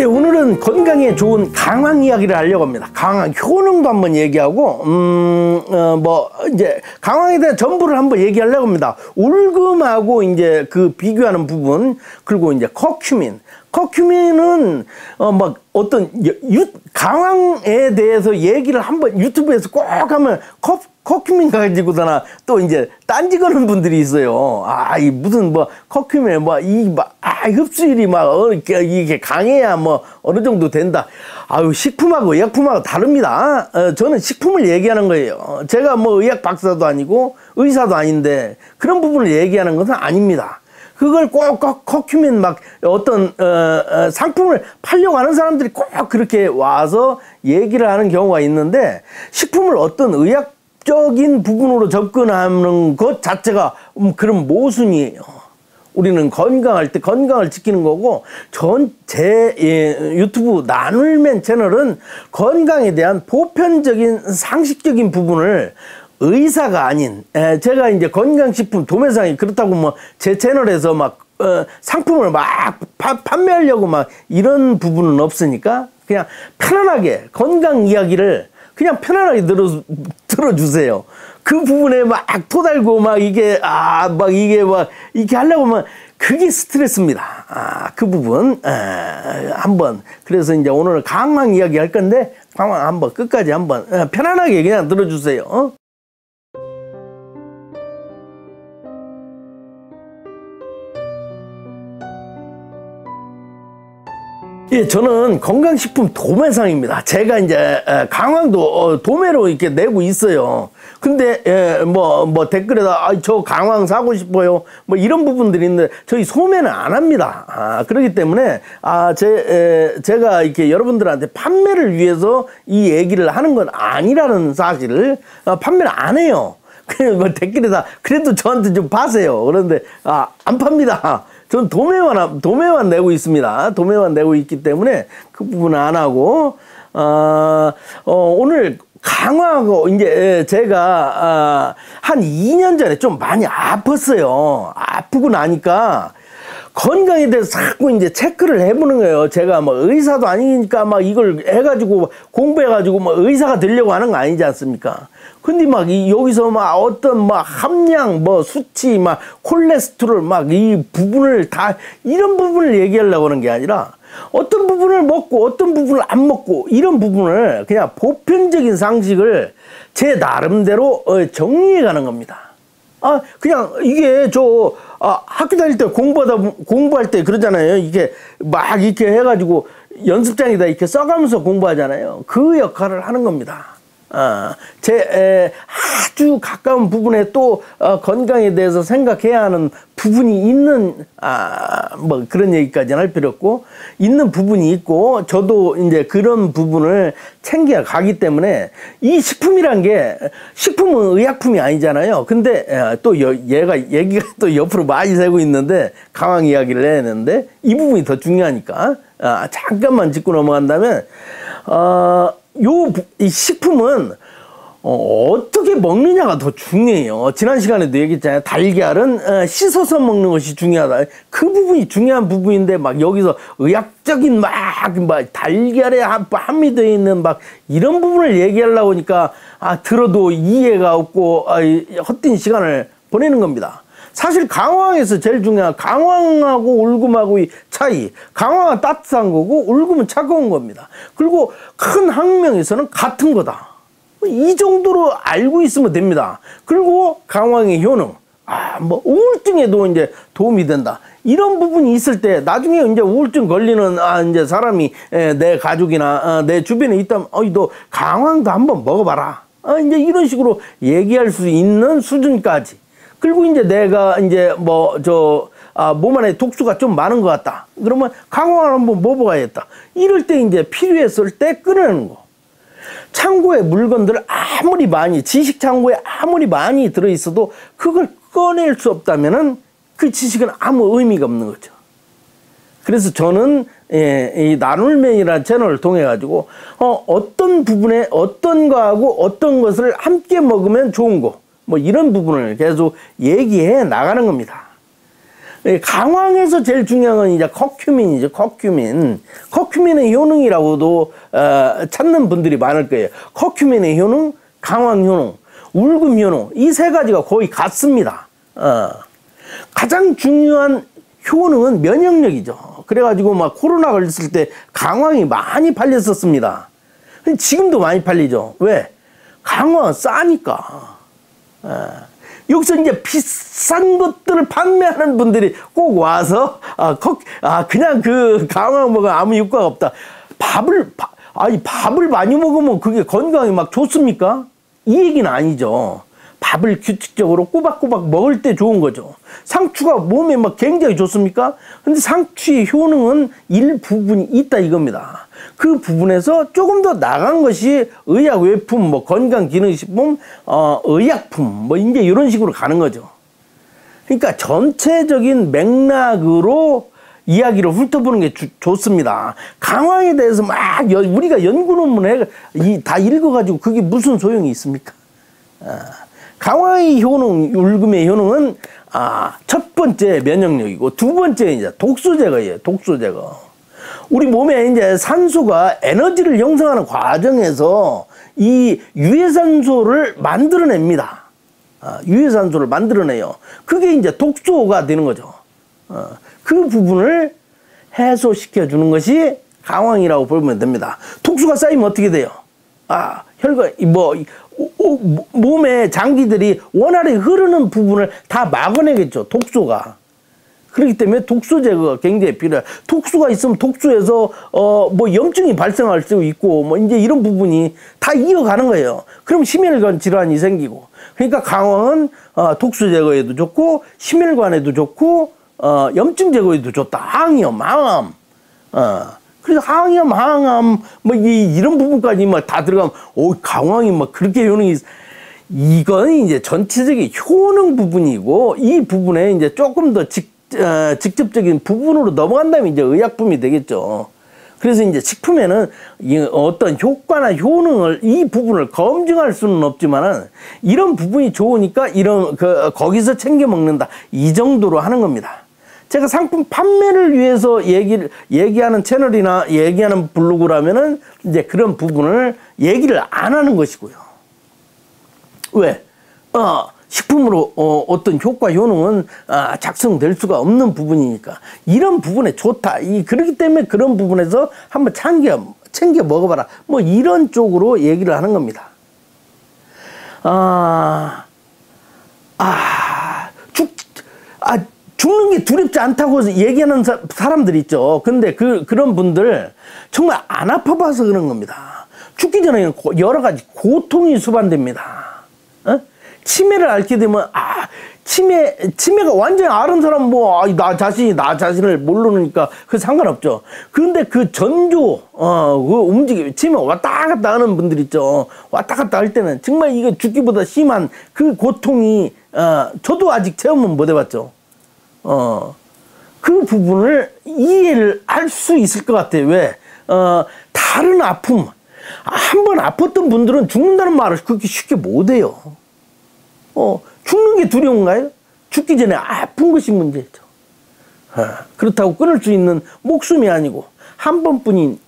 예, 오늘은 건강에 좋은 강황 이야기를 하려고 합니다. 강황 효능도 한번 얘기하고, 이제 강황에 대한 전부를 한번 얘기하려고 합니다. 울금하고 이제 그 비교하는 부분, 그리고 이제 커큐민. 커큐민은 어떤 강황에 대해서 얘기를 한번 유튜브에서 꼭 하면 커큐민 가지고다나 또 이제 딴지 거는 분들이 있어요. 이 무슨 커큐민 흡수율이 이게 강해야 어느 정도 된다. 식품하고 의약품하고 다릅니다. 저는 식품을 얘기하는 거예요. 제가 의학 박사도 아니고 의사도 아닌데 그런 부분을 얘기하는 것은 아닙니다. 그걸 꼭 커큐민 어떤 상품을 팔려고 하는 사람들이 꼭 그렇게 와서 얘기를 하는 경우가 있는데, 식품을 어떤 의학적인 부분으로 접근하는 것 자체가 그런 모순이에요. 우리는 건강할 때 건강을 지키는 거고, 제 유튜브 나눌맨 채널은 건강에 대한 보편적인 상식적인 부분을 의사가 아닌, 제가 이제 건강식품 도매상이 그렇다고 제 채널에서 상품을 판매하려고 이런 부분은 없으니까, 그냥 편안하게 건강 이야기를 그냥 편안하게 들어주세요. 그 부분에 토달고 이게 이렇게 하려고 하면 그게 스트레스입니다. 그 부분 한번, 그래서 이제 오늘은 강황 이야기 할 건데, 강황 한번 끝까지 한번 편안하게 그냥 들어주세요. 예, 저는 건강식품 도매상입니다. 제가 이제 강황도 도매로 이렇게 내고 있어요. 근데 댓글에다 저 강황 사고 싶어요 이런 부분들이 있는데, 저희 소매는 안 합니다. 그렇기 때문에 제가 이렇게 여러분들한테 판매를 위해서 이 얘기를 하는 건 아니라는 사실을, 판매를 안 해요. 그냥 댓글에다 그래도 저한테 좀 파세요. 그런데 안 팝니다. 전 도매만 내고 있습니다. 도매만 내고 있기 때문에 그 부분은 안 하고, 오늘 강황하고 이제 제가 한 2년 전에 좀 많이 아팠어요. 아프고 나니까 건강에 대해서 자꾸 이제 체크를 해보는 거예요. 제가 의사도 아니니까 이걸 해가지고 공부해가지고 의사가 되려고 하는 거 아니지 않습니까? 근데 여기서 어떤 함량, 수치, 콜레스테롤, 이 부분을 다, 이런 부분을 얘기하려고 하는 게 아니라, 어떤 부분을 먹고 어떤 부분을 안 먹고, 이런 부분을 그냥 보편적인 상식을 제 나름대로 정리해 가는 겁니다. 그냥 이게 학교 다닐 때 공부할 때 그러잖아요. 이게 이렇게 해가지고 연습장에다 이렇게 써가면서 공부하잖아요. 그 역할을 하는 겁니다. 제 아주 가까운 부분에 또 건강에 대해서 생각해야 하는 부분이 있는, 그런 얘기까지는 할 필요 없고, 있는 부분이 있고, 저도 이제 그런 부분을 챙겨 가기 때문에, 이 식품이란 게, 식품은 의약품이 아니잖아요. 근데 또 얘기가 또 옆으로 많이 새고 있는데, 강황 이야기를 해야 되는데, 이 부분이 더 중요하니까, 잠깐만 짚고 넘어간다면, 이 식품은 어떻게 먹느냐가 더 중요해요. 지난 시간에도 얘기했잖아요. 달걀은 씻어서 먹는 것이 중요하다. 그 부분이 중요한 부분인데, 여기서 의학적인 달걀에 함유되어 있는 이런 부분을 얘기하려고 하니까 들어도 이해가 없고 헛된 시간을 보내는 겁니다. 사실 강황에서 제일 중요한, 강황하고 울금하고의 차이. 강황은 따뜻한 거고 울금은 차가운 겁니다. 그리고 큰 학명에서는 같은 거다. 이 정도로 알고 있으면 됩니다. 그리고 강황의 효능. 우울증에도 이제 도움이 된다. 이런 부분이 있을 때, 나중에 이제 우울증 걸리는 이제 사람이 내 가족이나 내 주변에 있다면, 너 강황도 한번 먹어봐라. 이제 이런 식으로 얘기할 수 있는 수준까지. 그리고 이제 내가 이제 몸 안에 독소가 좀 많은 것 같다. 그러면 강황을 한번 먹어봐야겠다. 이럴 때 이제 필요했을 때 끊어내는 거. 창고에 물건들 아무리 많이, 지식 창고에 아무리 많이 들어있어도 그걸 꺼낼 수 없다면은 그 지식은 아무 의미가 없는 거죠. 그래서 저는 이 나눌맨이라는 채널을 통해 가지고 어떤 부분에 어떤 거하고 어떤 것을 함께 먹으면 좋은 거, 이런 부분을 계속 얘기해 나가는 겁니다. 강황에서 제일 중요한 건 이제 커큐민이죠. 커큐민. 커큐민의 효능이라고도 찾는 분들이 많을 거예요. 커큐민의 효능, 강황 효능, 울금 효능, 이 세 가지가 거의 같습니다. 가장 중요한 효능은 면역력이죠. 그래가지고 막 코로나 걸렸을 때 강황이 많이 팔렸었습니다. 근데 지금도 많이 팔리죠. 왜? 강황은 싸니까. 여기서 이제 비싼 것들을 판매하는 분들이 꼭 와서 그냥 그 강황 먹으면 아무 효과가 없다. 밥을 많이 먹으면 그게 건강에 막 좋습니까? 이 얘기는 아니죠. 밥을 규칙적으로 꼬박꼬박 먹을 때 좋은 거죠. 상추가 몸에 막 굉장히 좋습니까? 근데 상추의 효능은 일부분이 있다 이겁니다. 그 부분에서 조금 더 나간 것이 의약 외품, 뭐 건강기능식품, 의약품, 뭐 이제 이런 식으로 가는 거죠. 그러니까 전체적인 맥락으로 이야기를 훑어보는 게 좋습니다. 강황에 대해서 막 우리가 연구 논문을 다 읽어가지고 그게 무슨 소용이 있습니까? 강황의 효능, 울금의 효능은 첫 번째 면역력이고 두 번째 이제 독소 제거예요. 독소 제거. 우리 몸에 이제 산소가 에너지를 형성하는 과정에서 이 유해산소를 만들어냅니다. 유해산소를 만들어내요. 그게 이제 독소가 되는 거죠. 그 부분을 해소시켜 주는 것이 강황이라고 보면 됩니다. 독소가 쌓이면 어떻게 돼요? 혈관, 몸의 장기들이 원활히 흐르는 부분을 다 막아내겠죠. 독소가. 그렇기 때문에 독소 제거가 굉장히 필요해요. 독소가 있으면 독소에서 뭐 염증이 발생할 수 있고 뭐 이제 이런 부분이 다 이어가는 거예요. 그럼 심혈관 질환이 생기고. 그러니까 강황은 독소 제거에도 좋고 심혈관에도 좋고 염증 제거에도 좋다. 항염, 항암. 그래서 항염, 항암 뭐 이런 부분까지 막 다 들어가면 강황이 막 그렇게 효능이 이건 이제 전체적인 효능 부분이고 이 부분에 이제 조금 더 직접적인 부분으로 넘어간다면 이제 의약품이 되겠죠. 그래서 이제 식품에는 어떤 효과나 효능을 이 부분을 검증할 수는 없지만은 이런 부분이 좋으니까 이런 거기서 챙겨 먹는다 이 정도로 하는 겁니다. 제가 상품 판매를 위해서 얘기하는 채널이나 얘기하는 블로그라면은 이제 그런 부분을 얘기를 안 하는 것이고요. 왜? 식품으로 어떤 효과 효능은 작성될 수가 없는 부분이니까 이런 부분에 좋다. 그렇기 때문에 그런 부분에서 한번 챙겨 먹어봐라. 뭐 이런 쪽으로 얘기를 하는 겁니다. 죽는 게 두렵지 않다고 얘기하는 사람들 있죠. 근데 그런 분들 정말 안 아파봐서 그런 겁니다. 죽기 전에 여러 가지 고통이 수반됩니다. 치매를 앓게 되면 치매가 완전히 앓은 사람 나 자신을 모르니까 그 상관없죠. 그런데 그 전조 그 움직임 치매 왔다 갔다 하는 분들 있죠. 왔다 갔다 할 때는 정말 이거 죽기보다 심한 그 고통이 저도 아직 체험은 못 해봤죠. 그 부분을 이해를 할 수 있을 것 같아요. 왜? 다른 아픔 한번 아팠던 분들은 죽는다는 말을 그렇게 쉽게 못 해요. 죽는 게 두려운가요? 죽기 전에 아픈 것이 문제죠. 그렇다고 끊을 수 있는 목숨이 아니고 한 번뿐인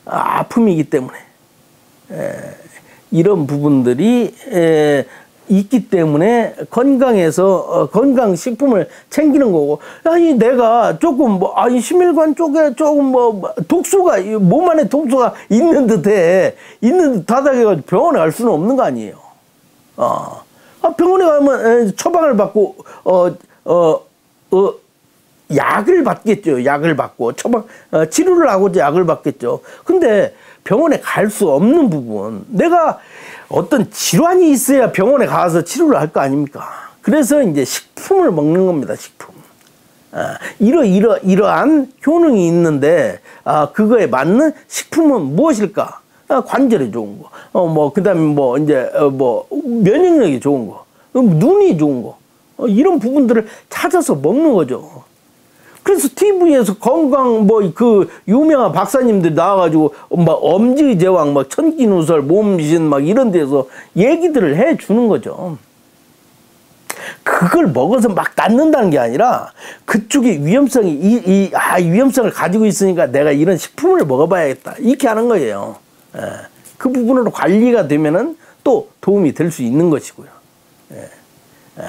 아픔이기 때문에 이런 부분들이 있기 때문에 건강에서 건강식품을 챙기는 거고 내가 조금 심혈관 쪽에 조금 독소가 몸 안에 독소가 있는 듯하다고 해가지고 병원에 갈 수는 없는 거 아니에요. 병원에 가면 처방을 받고 약을 받겠죠. 약을 받고 치료를 하고자 약을 받겠죠. 근데 병원에 갈 수 없는 부분, 내가 어떤 질환이 있어야 병원에 가서 치료를 할 거 아닙니까? 그래서 이제 식품을 먹는 겁니다. 식품. 이러한 효능이 있는데 그거에 맞는 식품은 무엇일까? 관절에 좋은 거, 그다음에 면역력이 좋은 거, 눈이 좋은 거, 이런 부분들을 찾아서 먹는 거죠. 그래서 TV에서 건강 그 유명한 박사님들 나와가지고 엄지 제왕 천기누설 몸신 이런 데서 얘기들을 해 주는 거죠. 그걸 먹어서 막 낫는다는 게 아니라 그쪽에 위험성이 위험성을 가지고 있으니까 내가 이런 식품을 먹어봐야겠다 이렇게 하는 거예요. 예. 그 부분으로 관리가 되면은 또 도움이 될 수 있는 것이고요. 예. 예.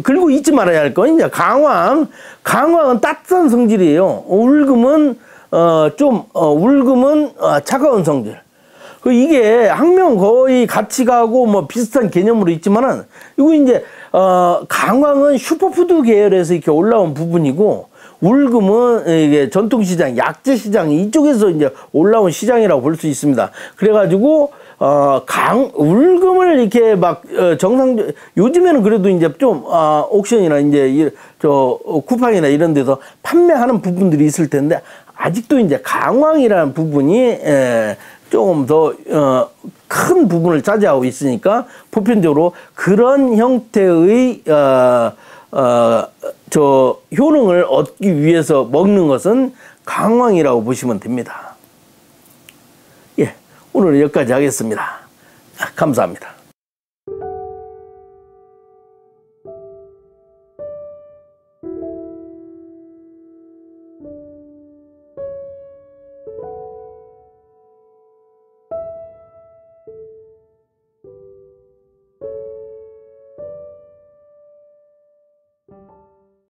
그리고 잊지 말아야 할 건 이제 강황은 따뜻한 성질이에요. 울금은 차가운 성질. 이게 학명 거의 같이 가고 뭐 비슷한 개념으로 있지만은 이거 이제 강황은 슈퍼푸드 계열에서 이렇게 올라온 부분이고 울금은 이게 전통시장, 약재시장 이쪽에서 이제 올라온 시장이라고 볼 수 있습니다. 그래가지고 울금을 이렇게 막 요즘에는 그래도 이제 좀 옥션이나 이제 쿠팡이나 이런 데서 판매하는 부분들이 있을 텐데 아직도 이제 강황이라는 부분이 조금 더 큰 부분을 차지하고 있으니까 보편적으로 그런 형태의 효능을 얻기 위해서 먹는 것은 강황이라고 보시면 됩니다. 예, 오늘은 여기까지 하겠습니다. 감사합니다.